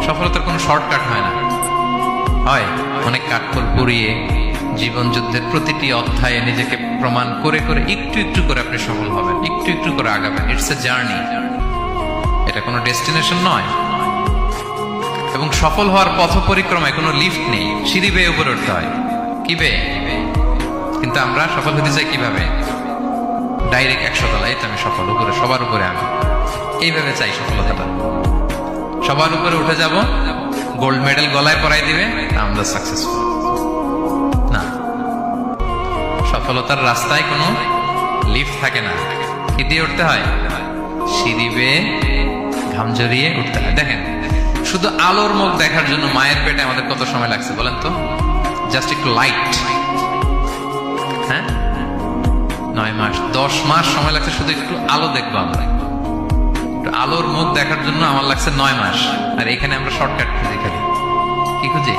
সফলতার কোনো শর্টকাট হয় না, হয় অনেক কাঠখড় পুড়িয়ে জীবন যুদ্ধের প্রতিটি অধ্যায়ে নিজেকে প্রমাণ করে করে একটু একটু করে আপনি সফল হবেন, একটু একটু করে আগাবেন। ইটস এ জার্নি, এটা কোনো ডেস্টিনেশন নয়। এবং সফল হওয়ার পথ পরিক্রমায় কোনো লিফট নেই, সিঁড়ি বেয়ে উপরে উঠতে হয়। কি বেয়ে? কিন্তু আমরা সফল হতে চাই কিভাবে? ডাইরেক্ট 100 তলায় তো আমি সফল, উপরে সবার উপরে আমি, এইভাবে চাই সফলতাটা। সবার উপরে উঠে যাব, গোল্ড মেডেল গলায় পরাই দিবে, আমরা সাকসেসফুল না। সফলতার রাস্তায় কোনো লিফট থাকে না। কি দিয়ে উঠতে হয়? সিঁড়ি বেয়ে ঘাম জড়িয়ে উঠতে হয়। দেখেন, শুধু আলোর মুখ দেখার জন্য মায়ের পেটে আমাদের কত সময় লাগছে বলেন তো? জাস্ট একটু লাইট, হ্যাঁ, 9 মাস 10 মাস সময় লাগছে শুধু একটু আলো দেখবো আমরা। একটু আলোর মুখ দেখার জন্য আমার লাগছে 9 মাস। আর এখানে আমরা শর্টকাট খুঁজি, খালি কি খুঁজি?